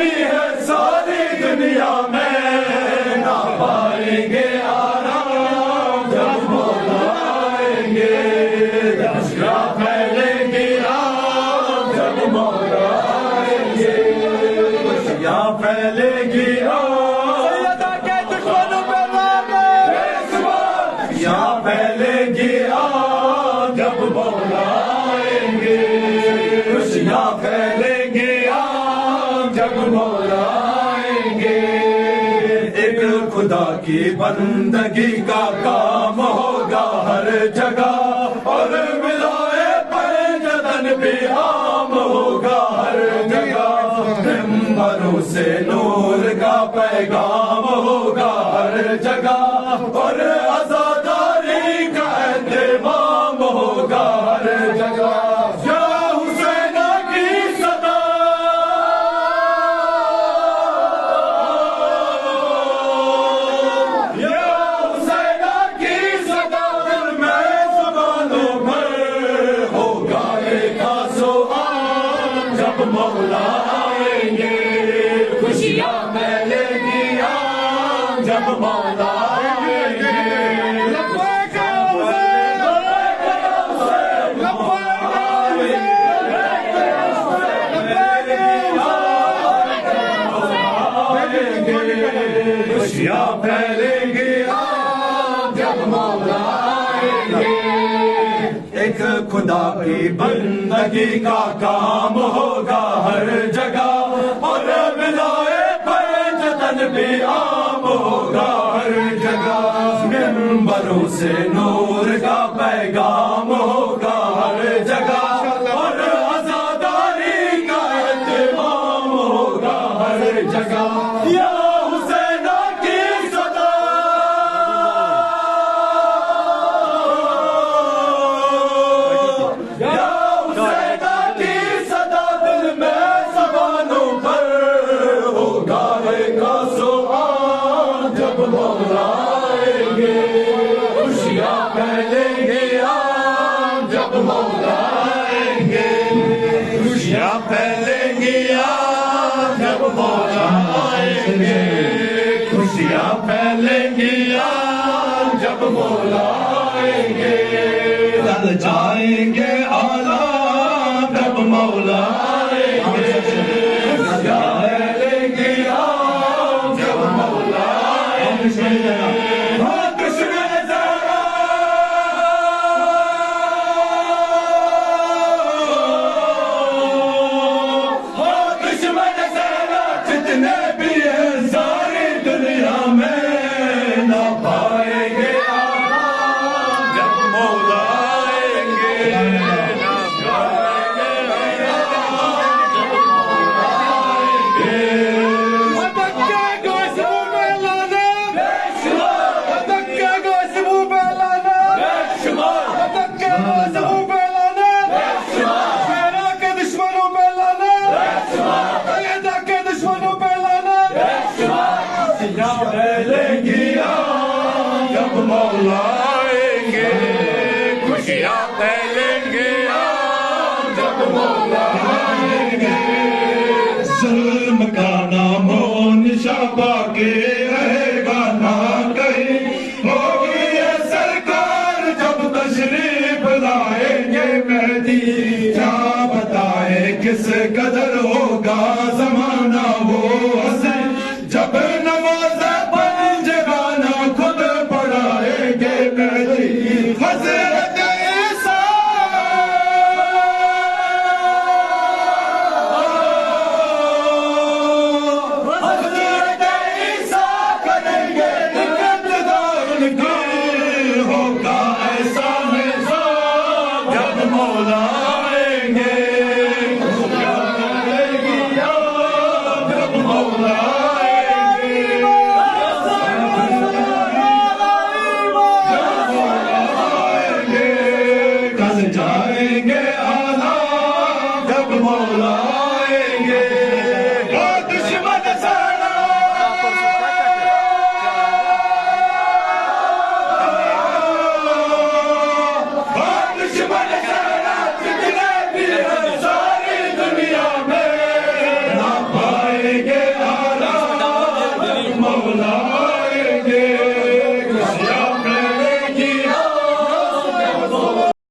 بھی ہے ساری دنیا میں نہ پائیں گے آرام جب مولا آئیں گے خوشیاں پھیلے گی آم جب مولا آئیں گے خوشیاں پھیلے گی سیدہ کے دشمنوں پہ لعنت خوشیاں پھیلے گی آم جب مولا آئیں گے خوشیاں پھیلے گی آم جب مولا آئیں گے ایک خدا کی بندگی کا کام ہوگا ہر جگہ اور ملائے پنجتن بھی عام ہوگا ہر جگہ ممبروں سے نور کا پیغام ہوگا ہر جگہ اور عزاداری کا اہتمام ہوگا ہر جگہ یا حسین کی صدا یا حسین کی صدا دل میں زبانوں پر ہوگا ایک آسو عام جب مولا آئیں گے خوشیاں پھیلے گی عام جب مولا آئیں گے لبیک یا حسین لبیک یا حسین لبیک یا حسین خوشیاں پھیلیں گی عام جب مولا آئیں گے ایک خدا کی بندگی کا کام ہوگا ہر جگہ اور ملائے پنجتن بھی عام ہوگا ہر جگہ ممبروں سے نور کا پیغام ہوگا ہر جگہ اور عزاداری کا اہتمام ہوگا ہر جگہ یا حسین کی صدا یا حسین کی صدا دل میں زبانوں پر ہوگا ایک آسو عام جب مولا آئیں گے خوشیاں پھیلیں گے عام جب مولا آئیں گے خوشیاں پھیلیں گی عام جب مولا آئیں گے خوشیاں پھیلیں گی عام جب مولا آئیں گے چل جائیں گے عالم جب مولا آئیں گے خوشیاں پھیلیں گی عام جب مولا آئیں گے ہاں دشمن ذرا ہاں دشمن ذرا جتنے بھی ہیں ساری دنیا میں نہ پائیں گے آرام جب مولا آئیں گے نہ پائیں گے آرام جب مولا آئیں گے دکے کو اس منہ پہ لانا دکے کو اس منہ پہ لانا دکے کو اس منہ پہ لانا میرا کے دشمنوں پہ لانا سیدہ کے دشمنوں پہ لانا خوشیاں پھیلیں گی عام جب مولا آئیں گے خوشیاں پھیلیں گی عام جب مولا آئیں گے ظلم کا نام و نشاں باقی رہے گا نہ کہیں ہوگی یہ سرکار جب تشریف لائیں گے مہدی کیا بتائے کس قدر ہوگا زمانہ وہ